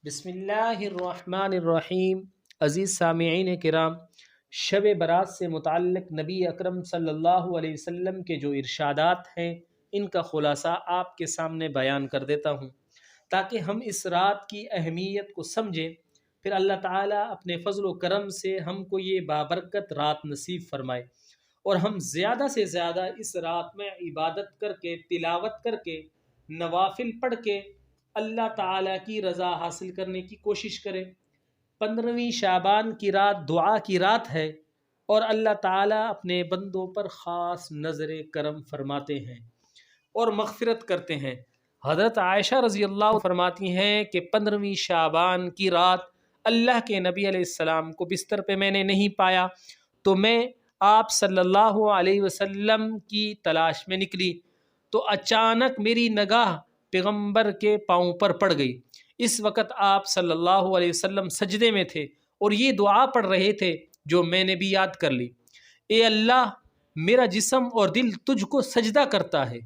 بسم اللہ الرحمن الرحیم۔ عزیز سامعین کرام، شب برات سے متعلق نبی اکرم صلی اللہ علیہ وسلم کے جو ارشادات ہیں ان کا خلاصہ آپ کے سامنے بیان کر دیتا ہوں تاکہ ہم اس رات کی اہمیت کو سمجھیں، پھر اللہ تعالیٰ اپنے فضل و کرم سے ہم کو یہ بابرکت رات نصیب فرمائے اور ہم زیادہ سے زیادہ اس رات میں عبادت کر کے، تلاوت کر کے، نوافل پڑھ کے اللہ تعالیٰ کی رضا حاصل کرنے کی کوشش کریں۔ 15ویں شعبان کی رات دعا کی رات ہے اور اللہ تعالیٰ اپنے بندوں پر خاص نظر کرم فرماتے ہیں اور مغفرت کرتے ہیں۔ حضرت عائشہ رضی اللہ فرماتی ہیں کہ 15ویں شعبان کی رات اللہ کے نبی علیہ السلام کو بستر پہ میں نے نہیں پایا تو میں آپ صلی اللہ علیہ وسلم کی تلاش میں نکلی تو اچانک میری نگاہ پیغمبر کے پاؤں پر پڑ گئی۔ اس وقت آپ صلی اللہ علیہ وسلم سجدے میں تھے اور یہ دعا پڑھ رہے تھے جو میں نے بھی یاد کر لی: اے اللہ، میرا جسم اور دل تجھ کو سجدہ کرتا ہے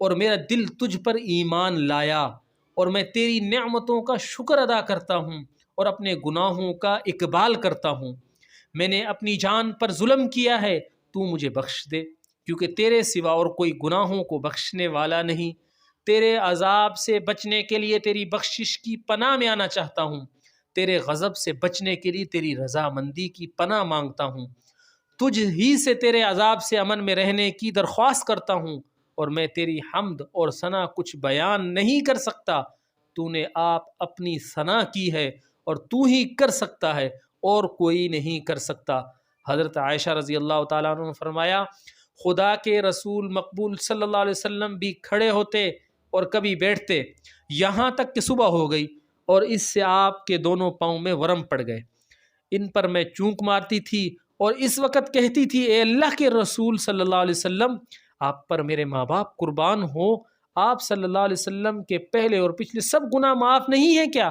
اور میرا دل تجھ پر ایمان لایا اور میں تیری نعمتوں کا شکر ادا کرتا ہوں اور اپنے گناہوں کا اقبال کرتا ہوں۔ میں نے اپنی جان پر ظلم کیا ہے، تو مجھے بخش دے کیونکہ تیرے سوا اور کوئی گناہوں کو بخشنے والا نہیں۔ تیرے عذاب سے بچنے کے لیے تیری بخشش کی پناہ میں آنا چاہتا ہوں، تیرے غضب سے بچنے کے لیے تیری رضامندی کی پناہ مانگتا ہوں، تجھ ہی سے تیرے عذاب سے امن میں رہنے کی درخواست کرتا ہوں اور میں تیری حمد اور ثنا کچھ بیان نہیں کر سکتا۔ تو نے آپ اپنی ثنا کی ہے اور تو ہی کر سکتا ہے اور کوئی نہیں کر سکتا۔ حضرت عائشہ رضی اللہ تعالیٰ عنہ نے فرمایا، خدا کے رسول مقبول صلی اللہ علیہ وسلم بھی کھڑے ہوتے اور کبھی بیٹھتے یہاں تک کہ صبح ہو گئی اور اس سے آپ کے دونوں پاؤں میں ورم پڑ گئے۔ ان پر میں چونک مارتی تھی اور اس وقت کہتی تھی: اے اللہ کے رسول صلی اللہ علیہ وسلم، آپ پر میرے ماں باپ قربان ہو، آپ صلی اللہ علیہ وسلم کے پہلے اور پچھلے سب گناہ معاف نہیں ہیں کیا؟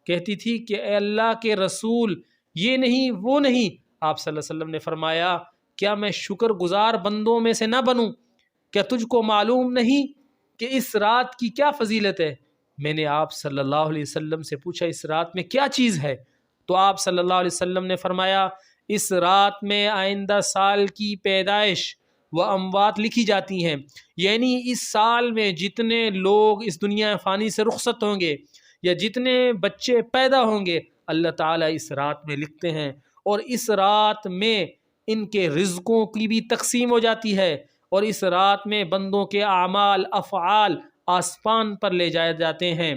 کہتی تھی کہ اے اللہ کے رسول، یہ نہیں وہ نہیں۔ آپ صلی اللہ علیہ وسلم نے فرمایا: کیا میں شکر گزار بندوں میں سے نہ بنوں؟ کیا تجھ کو معلوم نہیں کہ اس رات کی کیا فضیلت ہے؟ میں نے آپ صلی اللہ علیہ وسلم سے پوچھا اس رات میں کیا چیز ہے؟ تو آپ صلی اللہ علیہ وسلم نے فرمایا: اس رات میں آئندہ سال کی پیدائش و اموات لکھی جاتی ہیں، یعنی اس سال میں جتنے لوگ اس دنیا فانی سے رخصت ہوں گے یا جتنے بچے پیدا ہوں گے اللہ تعالیٰ اس رات میں لکھتے ہیں، اور اس رات میں ان کے رزقوں کی بھی تقسیم ہو جاتی ہے، اور اس رات میں بندوں کے اعمال افعال آسمان پر لے جائے جاتے ہیں۔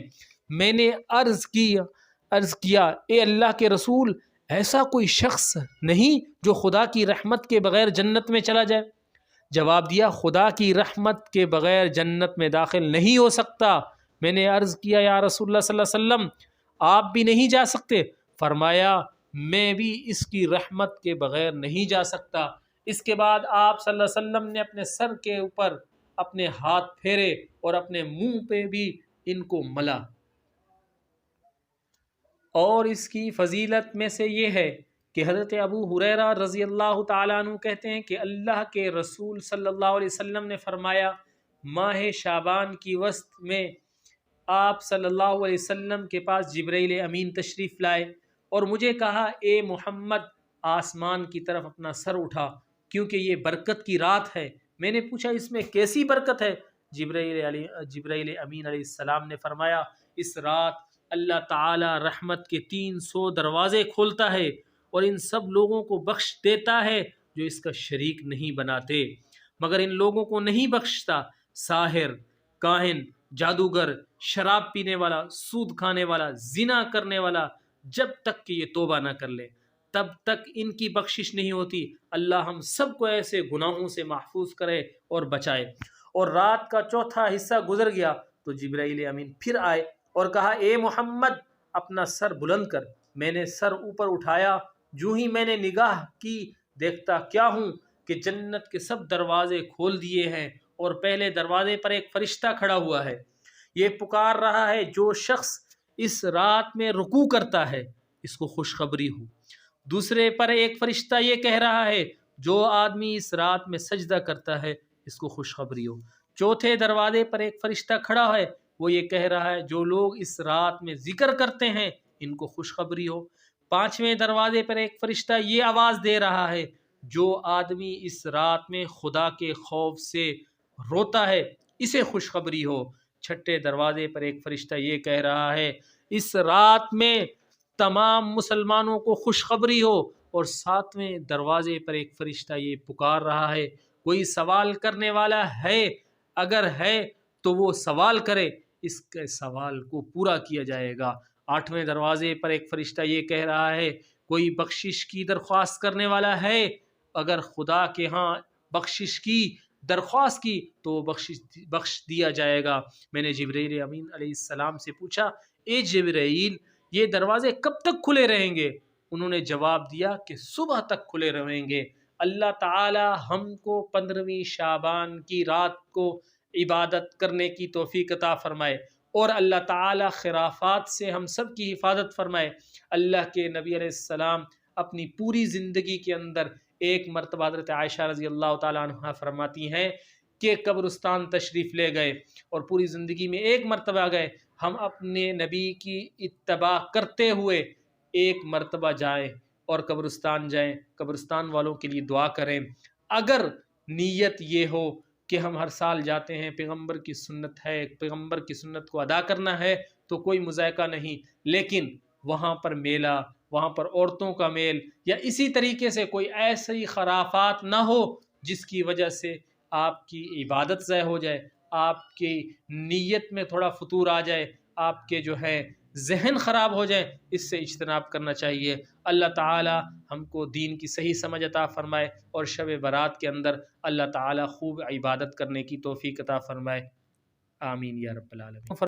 میں نے عرض کیا اے اللہ کے رسول، ایسا کوئی شخص نہیں جو خدا کی رحمت کے بغیر جنت میں چلا جائے؟ جواب دیا: خدا کی رحمت کے بغیر جنت میں داخل نہیں ہو سکتا۔ میں نے عرض کیا: یا رسول اللہ صلی اللہ علیہ وسلم، آپ بھی نہیں جا سکتے؟ فرمایا: میں بھی اس کی رحمت کے بغیر نہیں جا سکتا۔ اس کے بعد آپ صلی اللہ علیہ وسلم نے اپنے سر کے اوپر اپنے ہاتھ پھیرے اور اپنے منہ پہ بھی ان کو ملا۔ اور اس کی فضیلت میں سے یہ ہے کہ حضرت ابو ہریرہ رضی اللہ تعالیٰ عنہ کہتے ہیں کہ اللہ کے رسول صلی اللہ علیہ وسلم نے فرمایا، ماہ شعبان کی وسط میں آپ صلی اللہ علیہ وسلم کے پاس جبرائیل امین تشریف لائے اور مجھے کہا: اے محمد، آسمان کی طرف اپنا سر اٹھا کیونکہ یہ برکت کی رات ہے۔ میں نے پوچھا: اس میں کیسی برکت ہے؟ جبرائیل امین علیہ السلام نے فرمایا: اس رات اللہ تعالی رحمت کے 300 دروازے کھولتا ہے اور ان سب لوگوں کو بخش دیتا ہے جو اس کا شریک نہیں بناتے، مگر ان لوگوں کو نہیں بخشتا ساحر، کاہن، جادوگر، شراب پینے والا، سود کھانے والا، زنا کرنے والا، جب تک کہ یہ توبہ نہ کر لے تب تک ان کی بخشش نہیں ہوتی۔ اللہ ہم سب کو ایسے گناہوں سے محفوظ کرے اور بچائے۔ اور رات کا چوتھا حصہ گزر گیا تو جبرائیل امین پھر آئے اور کہا: اے محمد، اپنا سر بلند کر۔ میں نے سر اوپر اٹھایا، جو ہی میں نے نگاہ کی دیکھتا کیا ہوں کہ جنت کے سب دروازے کھول دیے ہیں اور پہلے دروازے پر ایک فرشتہ کھڑا ہوا ہے، یہ پکار رہا ہے: جو شخص اس رات میں رکوع کرتا ہے اس کو خوشخبری ہو۔ دوسرے پر ایک فرشتہ یہ کہہ رہا ہے: جو آدمی اس رات میں سجدہ کرتا ہے اس کو خوشخبری ہو۔ چوتھے دروازے پر ایک فرشتہ کھڑا ہے وہ یہ کہہ رہا ہے جو لوگ اس رات میں ذکر کرتے ہیں ان کو خوشخبری ہو۔ 5ویں دروازے پر ایک فرشتہ یہ آواز دے رہا ہے جو آدمی اس رات میں خدا کے خوف سے روتا ہے اسے خوشخبری ہو۔ 6 دروازے پر ایک فرشتہ یہ کہہ رہا ہے اس رات میں تمام مسلمانوں کو خوشخبری ہو۔ اور 7ویں دروازے پر ایک فرشتہ یہ پکار رہا ہے کوئی سوال کرنے والا ہے؟ اگر ہے تو وہ سوال کرے، اس کے سوال کو پورا کیا جائے گا۔ 8ویں دروازے پر ایک فرشتہ یہ کہہ رہا ہے کوئی بخشش کی درخواست کرنے والا ہے؟ اگر خدا کے ہاں بخشش کی درخواست کی تو وہ بخش دیا جائے گا۔ میں نے جبرائیل امین علیہ السلام سے پوچھا اے جبرائیل یہ دروازے کب تک کھلے رہیں گے؟ انہوں نے جواب دیا کہ صبح تک کھلے رہیں گے۔ اللہ تعالی ہم کو 15ویں شعبان کی رات کو عبادت کرنے کی توفیق عطا فرمائے، اور اللہ تعالی خرافات سے ہم سب کی حفاظت فرمائے۔ اللہ کے نبی علیہ السلام اپنی پوری زندگی کے اندر ایک مرتبہ حضرت عائشہ رضی اللہ تعالیٰ عنہ فرماتی ہیں کہ قبرستان تشریف لے گئے اور پوری زندگی میں ایک مرتبہ گئے، ہم اپنے نبی کی اتباع کرتے ہوئے ایک مرتبہ جائیں اور قبرستان جائیں، قبرستان والوں کے لیے دعا کریں۔ اگر نیت یہ ہو کہ ہم ہر سال جاتے ہیں، پیغمبر کی سنت ہے، پیغمبر کی سنت کو ادا کرنا ہے تو کوئی مذائقہ نہیں، لیکن وہاں پر میلہ، وہاں پر عورتوں کا میل یا اسی طریقے سے کوئی ایسی خرافات نہ ہو جس کی وجہ سے آپ کی عبادت ضائع ہو جائے، آپ کی نیت میں تھوڑا فتور آ جائے، آپ کے جو ہے ذہن خراب ہو جائے، اس سے اجتناب کرنا چاہیے۔ اللہ تعالی ہم کو دین کی صحیح سمجھ عطا فرمائے اور شب برات کے اندر اللہ تعالی خوب عبادت کرنے کی توفیق عطا فرمائے، آمین یا رب العالمین۔